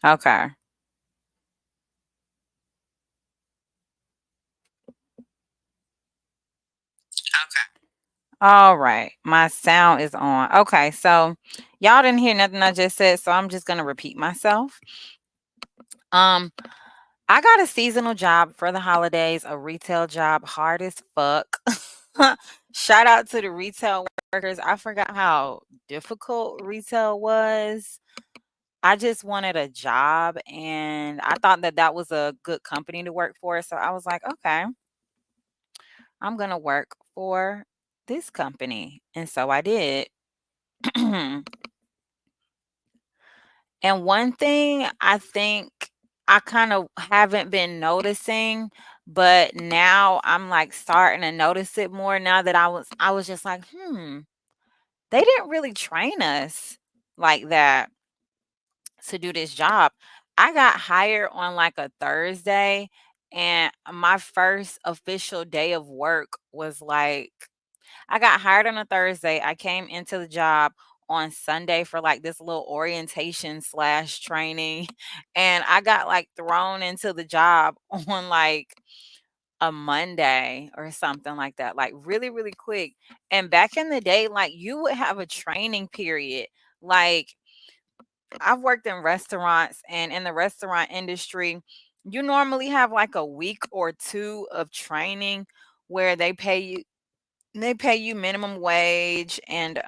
Okay. All right. My sound is on. Okay. So y'all didn't hear nothing I just said, so I'm just gonna repeat myself. Um, I got a seasonal job for the holidays, a retail job, hard as fuck. Shout out to the retail workers. I forgot how difficult retail was. I just wanted a job and I thought that that was a good company to work for. So I was like, okay, I'm going to work for this company. And so I did. And one thing I think I kind of haven't been noticing, but now I'm like starting to notice it more now that I was just like, they didn't really train us like that to do this job. I got hired on like a Thursday, and my first official day of work was like, I got hired on a Thursday. I came into the job on Sunday for like this little orientation slash training. And I got like thrown into the job on like a Monday or something like that, like really, really quick. And back in the day, like you would have a training period. Like I've worked in restaurants, and in the restaurant industry, you normally have like a week or two of training where they pay you minimum wage, and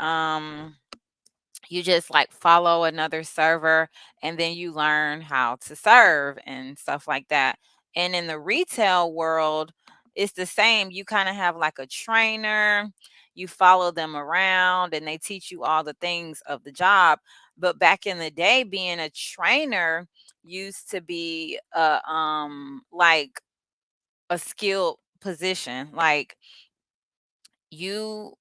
you just like follow another server, and then you learn how to serve and stuff like that. And in the retail world, it's the same. You kind of have like a trainer, you follow them around and they teach you all the things of the job. But back in the day, being a trainer used to be like a skilled position. Like you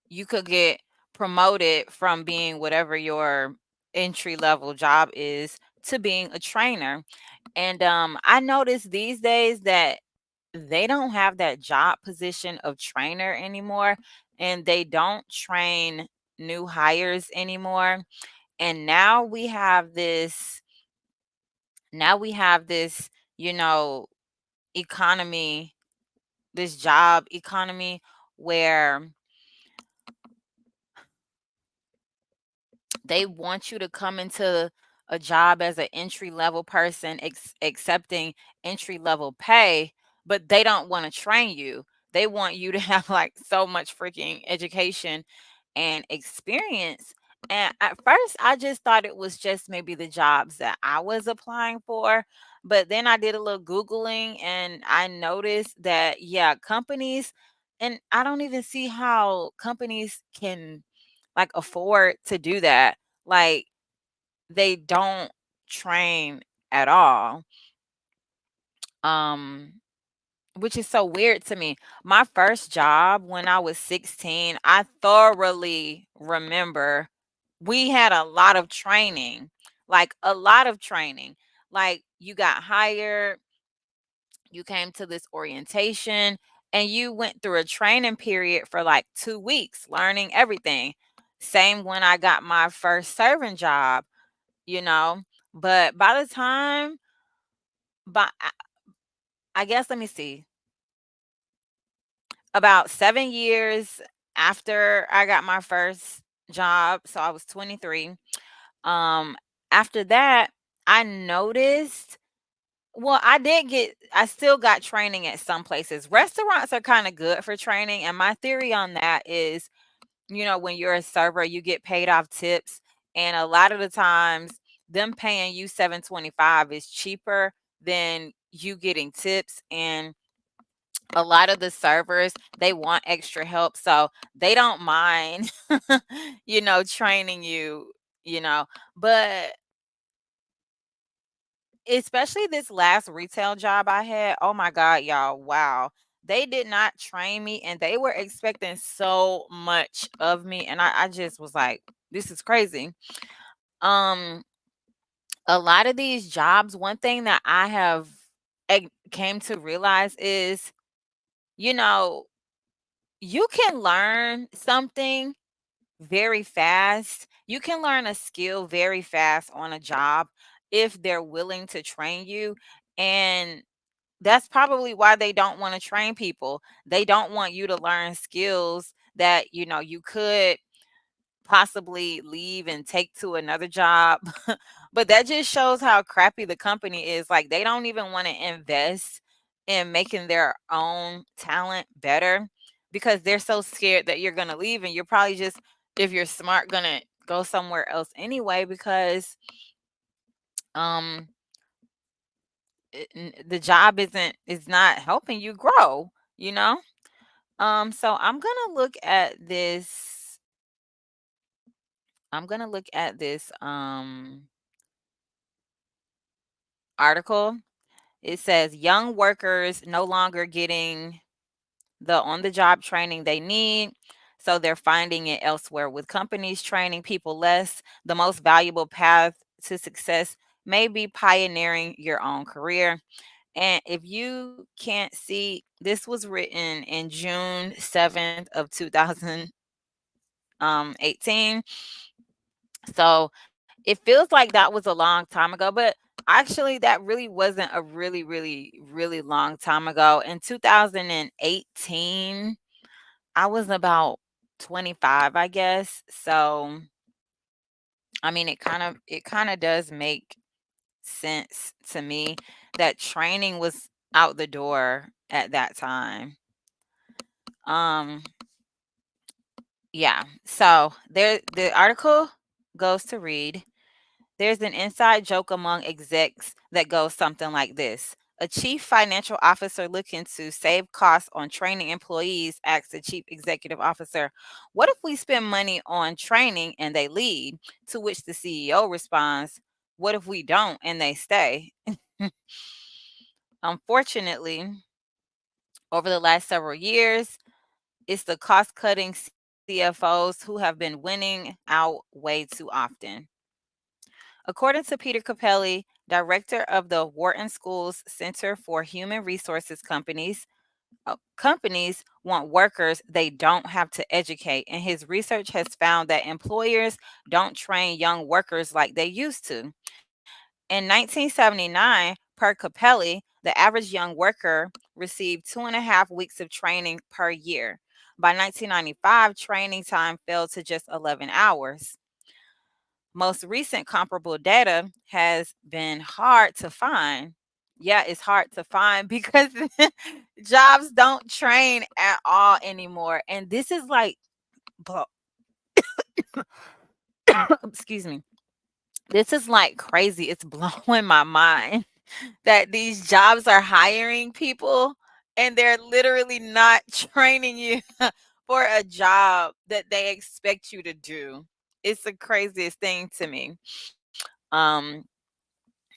you could get promoted from being whatever your entry level job is to being a trainer. And I notice these days that they don't have that job position of trainer anymore, and they don't train new hires anymore. And now we have this, you know, economy, this job economy where they want you to come into a job as an entry level person, accepting entry level pay, but they don't want to train you. They want you to have like so much freaking education and experience. And at first, I just thought it was just maybe the jobs that I was applying for. But then I did a little Googling and I noticed that, yeah, companies, and I don't even see how companies can like afford to do that. Like they don't train at all. Um which is so weird to me. My first job when I was 16, I thoroughly remember we had a lot of training. Like a lot of training. Like you got hired, you came to this orientation, and you went through a training period for like 2 weeks learning everything. Same when I got my first serving job, you know. But by the time, by I guess, let me see, about 7 years after I got my first job, so I was 23. Um, After that, I noticed. Well, I still got training at some places. Restaurants are kind of good for training, and my theory on that is, when you're a server, you get paid off tips, and a lot of the times, them paying you 7.25 is cheaper than you getting tips. And a lot of the servers, they want extra help, so they don't mind, training you, you know. But especially this last retail job I had, oh my god, y'all, wow. They did not train me and they were expecting so much of me, and I just was like, this is crazy. Um a lot of these jobs, one thing that I have came to realize is, you know, you can learn something very fast. You can learn a skill very fast on a job. if they're willing to train you. And that's probably why they don't want to train people. They don't want you to learn skills that, you could possibly leave and take to another job. But that just shows how crappy the company is. Like, they don't even want to invest in making their own talent better because they're so scared that you're going to leave, and you're probably just, if you're smart, going to go somewhere else anyway, because um the job is not helping you grow, you know? So I'm going to look at this article. It says young workers no longer getting the on the job training they need. So they're finding it elsewhere. With companies training people less, the most valuable path to success may be pioneering your own career. And if you can't see, this was written in June 7th of 2018. So it feels like that was a long time ago, but actually that really wasn't a really, really, really long time ago. In 2018, I was about 25, I guess. So I mean, it kind of does make sense to me that training was out the door at that time. Um yeah. So the article goes to read, there's an inside joke among execs that goes something like this. A chief financial officer looking to save costs on training employees asks the chief executive officer, "What if we spend money on training and they leave?" To which the CEO responds, "What if we don't and they stay?" Unfortunately, over the last several years, it's the cost cutting CFOs who have been winning out way too often. According to Peter Capelli, director of the Wharton School's Center for Human Resources companies want workers they don't have to educate, and his research has found that employers don't train young workers like they used to. In 1979, per Capelli, the average young worker received 2.5 weeks of training per year. By 1995, training time fell to just 11 hours. Most recent comparable data has been hard to find. Yeah, it's hard to find because jobs don't train at all anymore. And this is like, blo- excuse me, this is like crazy. It's blowing my mind that these jobs are hiring people and they're literally not training you for a job that they expect you to do. It's the craziest thing to me. Um,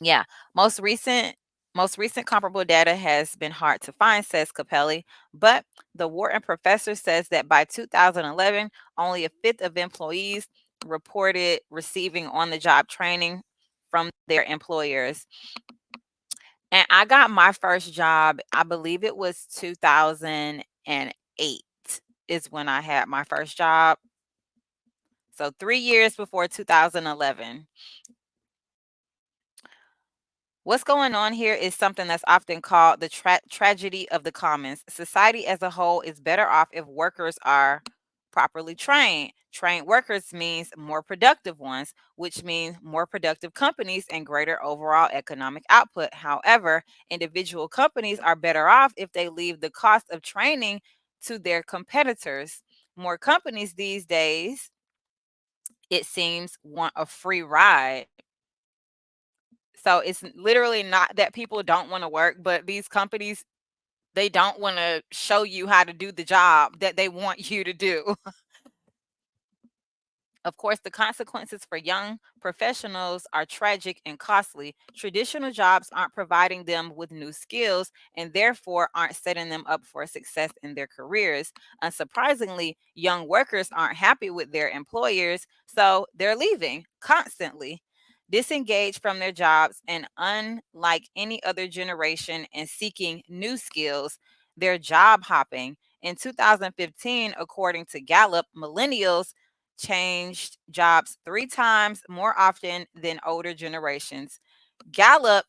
Yeah, most recent most recent comparable data has been hard to find, says Capelli, but the Wharton professor says that by 2011, only a fifth of employees reported receiving on-the-job training from their employers. And I got my first job, I believe it was 2008 is when I had my first job. So 3 years before 2011. What's going on here is something that's often called the tragedy of the commons. Society as a whole is better off if workers are properly trained. Trained workers means more productive ones, which means more productive companies and greater overall economic output. However, individual companies are better off if they leave the cost of training to their competitors. More companies these days, it seems, want a free ride. So it's literally not that people don't want to work, but these companies, they don't want to show you how to do the job that they want you to do. Of course, the consequences for young professionals are tragic and costly. Traditional jobs aren't providing them with new skills and therefore aren't setting them up for success in their careers. Unsurprisingly, young workers aren't happy with their employers, so they're leaving constantly, disengaged from their jobs, and unlike any other generation and seeking new skills, they're job hopping. In 2015, according to Gallup, millennials changed jobs 3 times more often than older generations. Gallup,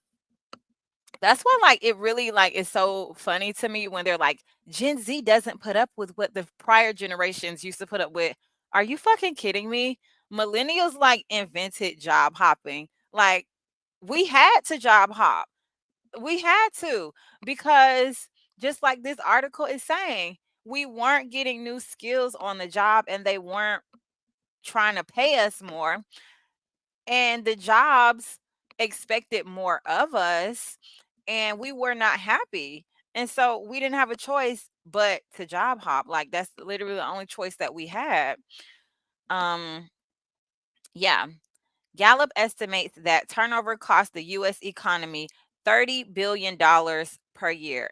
that's why like it really like is so funny to me when they're like Gen Z doesn't put up with what the prior generations used to put up with. Are you fucking kidding me? Millennials like invented job hopping. Like we had to job hop. We had to, because just like this article is saying, we weren't getting new skills on the job and they weren't trying to pay us more, and the jobs expected more of us, and we were not happy, and so we didn't have a choice but to job hop. Like that's literally the only choice that we had. um yeah. Gallup estimates that turnover costs the US economy $30 billion per year.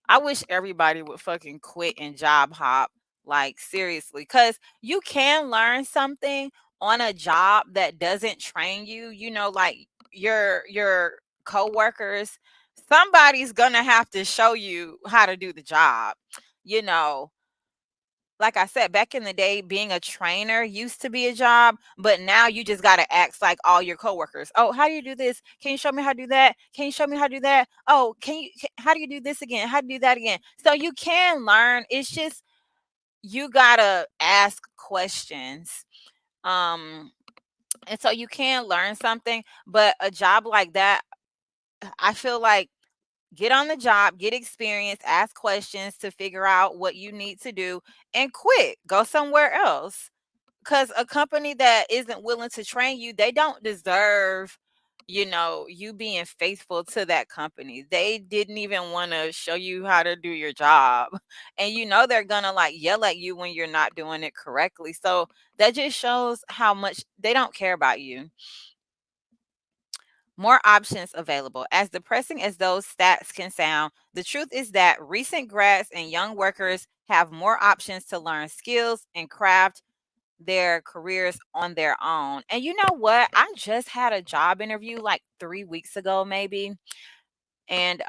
I wish everybody would fucking quit and job hop. Like seriously, cuz you can learn something on a job that doesn't train you, like your coworkers, somebody's going to have to show you how to do the job. You know, like I said, back in the day, being a trainer used to be a job, but now you just gotta ask like all your coworkers. Oh, how do you do this? Can you show me how to do that? Can you show me how to do that? Oh, how do you do this again? How do you do that again? So you can learn. It's just you gotta ask questions. Um, and so you can learn something, but a job like that, I feel like get on the job, get experience, ask questions to figure out what you need to do, and quit. Go somewhere else. Because a company that isn't willing to train you, they don't deserve, you being faithful to that company. They didn't even want to show you how to do your job. And they're gonna like yell at you when you're not doing it correctly. So that just shows how much they don't care about you. More options available. As depressing as those stats can sound, the truth is that recent grads and young workers have more options to learn skills and craft their careers on their own. And you know what? I just had a job interview like 3 weeks ago maybe, and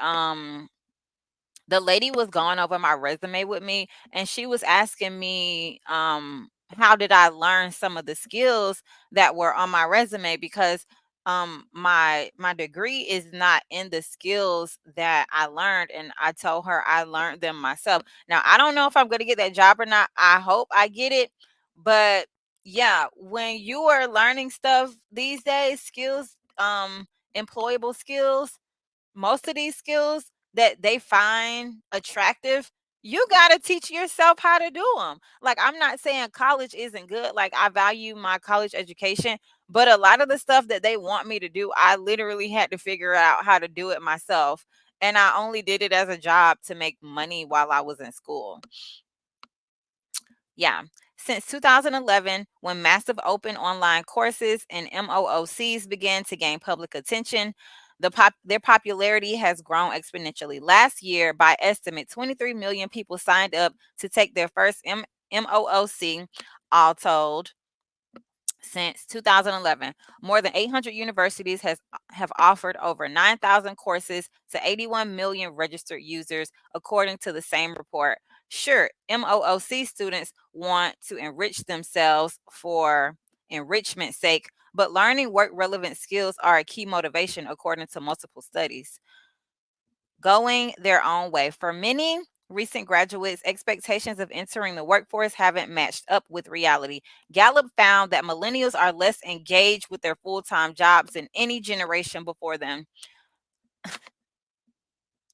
the lady was going over my resume with me, and she was asking me how did I learn some of the skills that were on my resume, because my degree is not in the skills that I learned, and I told her I learned them myself. Now I don't know if I'm going to get that job or not. I hope I get it, but yeah, when you are learning stuff these days, skills, employable skills, most of these skills that they find attractive, you got to teach yourself how to do them. Like, I'm not saying college isn't good. Like, I value my college education, but a lot of the stuff that they want me to do, I literally had to figure out how to do it myself. And I only did it as a job to make money while I was in school. Yeah. Since 2011, when massive open online courses and MOOCs began to gain public attention, their popularity has grown exponentially. Last year, by estimate, 23 million people signed up to take their first MOOC, all told. Since 2011, more than 800 universities have offered over 9,000 courses to 81 million registered users, according to the same report. Sure, MOOC students want to enrich themselves for enrichment's sake, but learning work relevant skills are a key motivation, according to multiple studies. Going their own way. For many recent graduates, expectations of entering the workforce haven't matched up with reality. Gallup found that millennials are less engaged with their full-time jobs than any generation before them.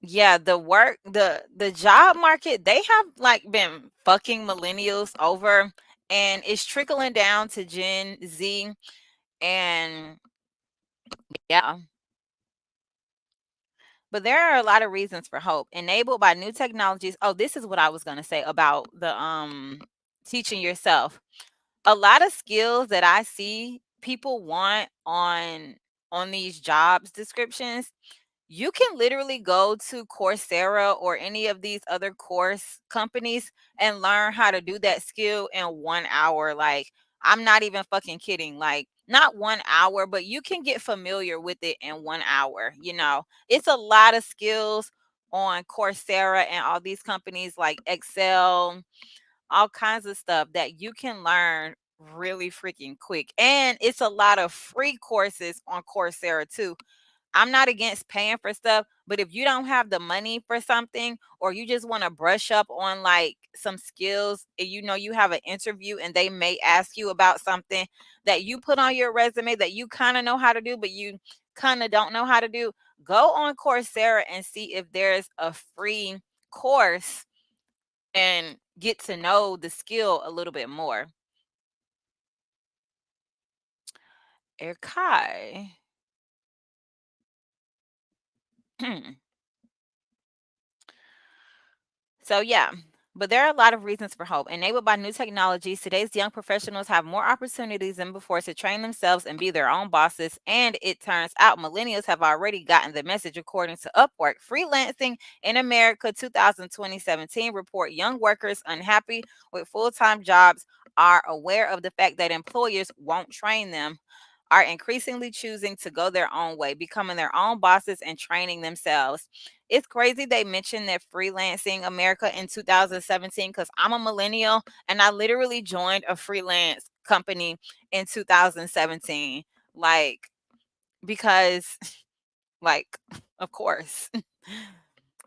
Yeah, the job market, they have like been fucking millennials over, and it's trickling down to Gen Z. And yeah, but there are a lot of reasons for hope. Enabled by new technologies. Oh, this is what I was going to say about the teaching yourself. A lot of skills that I see people want on these jobs descriptions, you can literally go to Coursera or any of these other course companies and learn how to do that skill in 1 hour. Like, I'm not even fucking kidding. Like, not 1 hour, but you can get familiar with it in 1 hour. It's a lot of skills on Coursera and all these companies like Excel, all kinds of stuff that you can learn really freaking quick. And it's a lot of free courses on Coursera too. I'm not against paying for stuff, but if you don't have the money for something or you just want to brush up on like some skills and you know you have an interview and they may ask you about something that you put on your resume that you kind of know how to do, but you kind of don't know how to do, go on Coursera and see if there's a free course and get to know the skill a little bit more. Erkai. So yeah, but there are a lot of reasons for hope. Enabled by new technologies, today's young professionals have more opportunities than before to train themselves and be their own bosses. And it turns out millennials have already gotten the message, according to Upwork. Freelancing in America 2017 report young workers unhappy with full-time jobs are aware of the fact that employers won't train them, are increasingly choosing to go their own way, becoming their own bosses and training themselves. It's crazy they mentioned that freelancing America in 2017 because I'm a millennial and I literally joined a freelance company in 2017. Like, because, like, of course.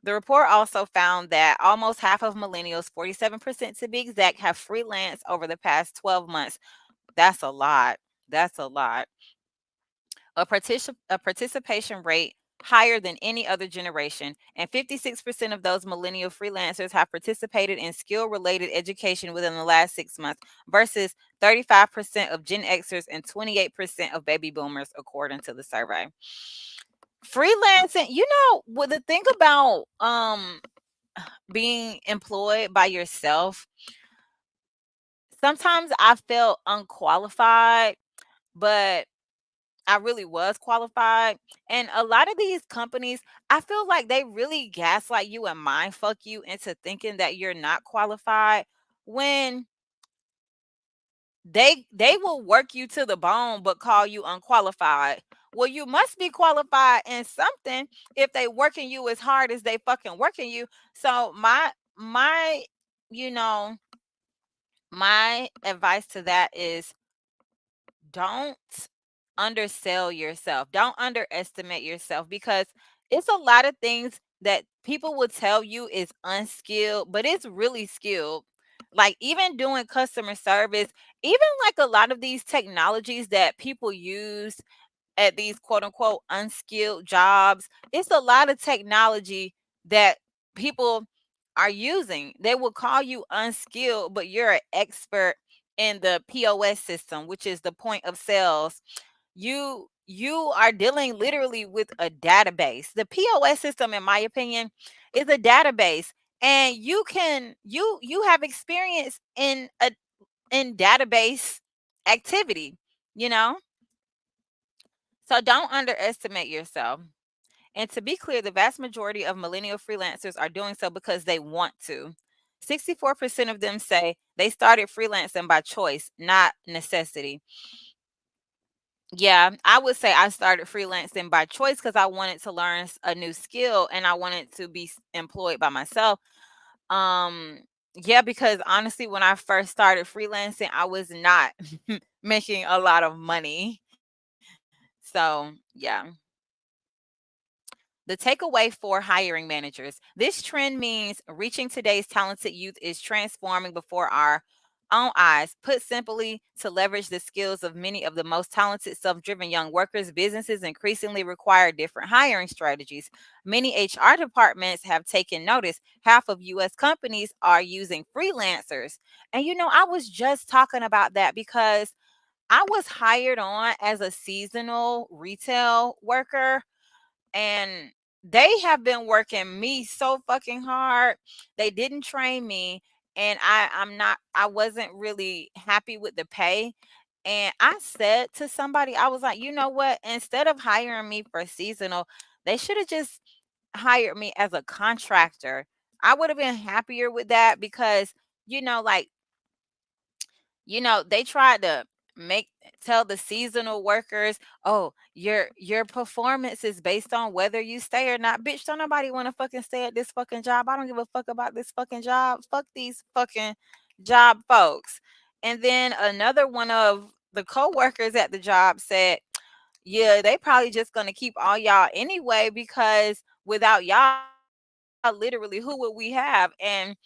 The report also found that almost half of millennials, 47% to be exact, have freelanced over the past 12 months. That's a lot. That's a lot. A participation rate higher than any other generation, and 56% of those millennial freelancers have participated in skill related education within the last 6 months versus 35% of Gen Xers and 28% of baby boomers, according to the survey. Freelancing, you know, what the thing about being employed by yourself, sometimes I felt unqualified, but I really was qualified. And a lot of these companies, I feel like they really gaslight you and mind fuck you into thinking that you're not qualified when they will work you to the bone but call you unqualified. Well, you must be qualified in something if they working you as hard as they fucking working you. So my you know, my advice to that is don't undersell yourself. Don't underestimate yourself because it's a lot of things that people will tell you is unskilled, but it's really skilled. Like even doing customer service, even like a lot of these technologies that people use at these quote unquote unskilled jobs, it's a lot of technology that people are using. They will call you unskilled, but you're an expert in the POS system, which is the point of sales. You are dealing literally with a database. The POS system, in my opinion, is a database. And you have experience in database activity, you know? So don't underestimate yourself. And to be clear, the vast majority of millennial freelancers are doing so because they want to. 64% of them say they started freelancing by choice, not necessity. Yeah, I would say I started freelancing by choice because I wanted to learn a new skill and I wanted to be employed by myself. Um, yeah, because honestly, when I first started freelancing, I was not making a lot of money. So, yeah. The takeaway for hiring managers: this trend means reaching today's talented youth is transforming before our own eyes. Put simply, to leverage the skills of many of the most talented self driven young workers, businesses increasingly require different hiring strategies. Many HR departments have taken notice. Half of US companies are using freelancers. And you know, I was just talking about that because I was hired on as a seasonal retail worker and they have been working me so fucking hard. They didn't train me and I wasn't really happy with the pay. And I said to somebody, I was like, you know what? Instead of hiring me for seasonal, they should have just hired me as a contractor. I would have been happier with that because, you know, like they tried to make tell the seasonal workers, "Oh, your performance is based on whether you stay or not." Bitch, don't nobody want to fucking stay at this fucking job. I don't give a fuck about this fucking job. Fuck these fucking job folks. And then another one of the coworkers at the job said, "Yeah, they probably just gonna keep all y'all anyway because without y'all, literally, who would we have?" And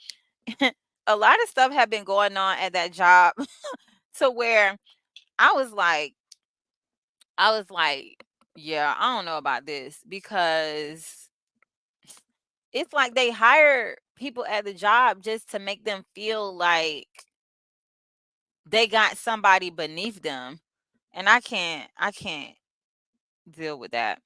a lot of stuff had been going on at that job to where I was like, yeah, I don't know about this because it's like they hire people at the job just to make them feel like they got somebody beneath them. And I can't deal with that.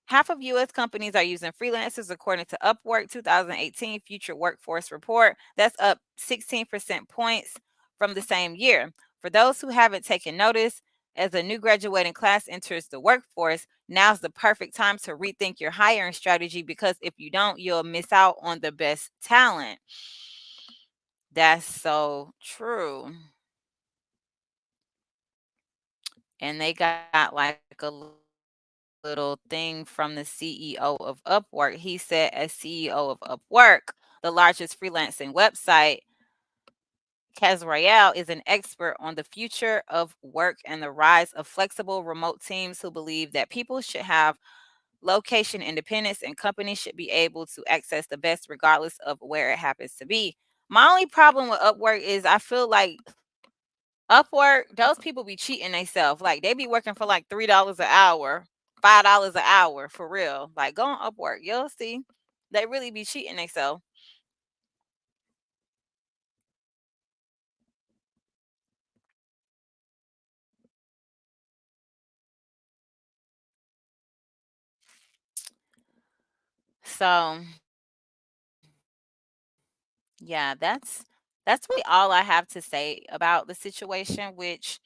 Half of US companies are using freelancers according to Upwork 2018 Future Workforce Report. That's up 16% points from the same year. For those who haven't taken notice, as a new graduating class enters the workforce, now's the perfect time to rethink your hiring strategy because if you don't, you'll miss out on the best talent. That's so true. And they got like a little thing from the CEO of Upwork. He said, as CEO of Upwork, the largest freelancing website, Casriel is an expert on the future of work and the rise of flexible remote teams who believe that people should have location independence and companies should be able to access the best regardless of where it happens to be. My only problem with Upwork is I feel like Upwork, those people be cheating themselves. Like they be working for like $3 an hour, $5 an hour for real. Like go on Upwork, you'll see. They really be cheating themselves. So yeah, that's really all I have to say about the situation, which,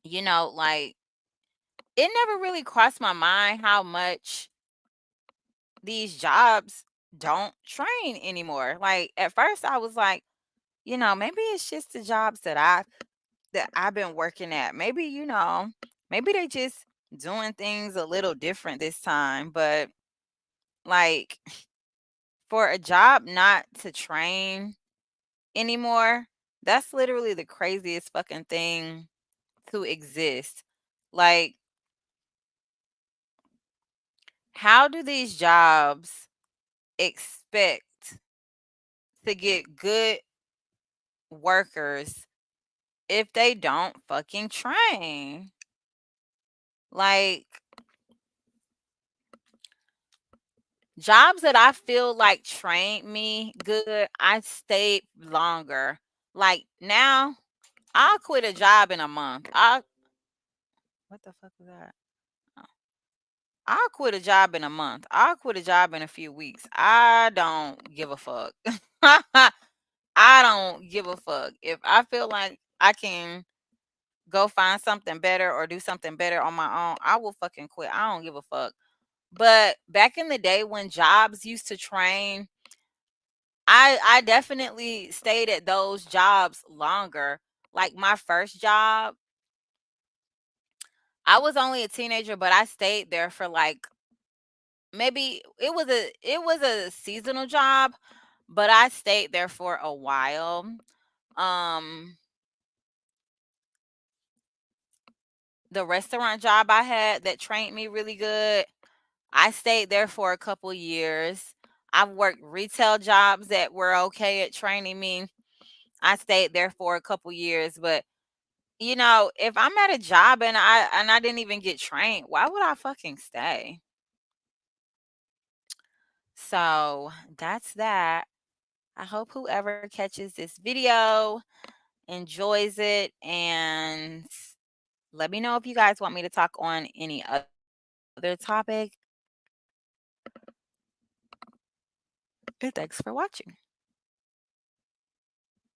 like it never really crossed my mind how much these jobs don't train anymore. Like at first I was like, maybe it's just the jobs that I've been working at. Maybe, maybe they just doing things a little different this time. But like for a job not to train anymore, that's literally the craziest fucking thing to exist. Like, how do these jobs expect to get good workers if they don't fucking train? Like, jobs that I feel like trained me good, I stayed longer. Like now, I'll quit a job in a month. What the fuck is that? Oh, I'll quit a job in a month. I'll quit a job in a few weeks. I don't give a fuck. I don't give a fuck. If I feel like I can go find something better or do something better on my own, I will fucking quit. I don't give a fuck. But back in the day when jobs used to train, I definitely stayed at those jobs longer. Like my first job, I was only a teenager, but I stayed there for like maybe it was a seasonal job, but I stayed there for a while. Um the restaurant job I had that trained me really good, I stayed there for a couple years. I've worked retail jobs that were okay at training me. I stayed there for a couple years, but if I'm at a job and I didn't even get trained, why would I fucking stay? So that's that. I hope whoever catches this video enjoys it and let me know if you guys want me to talk on any other topic. And thanks for watching.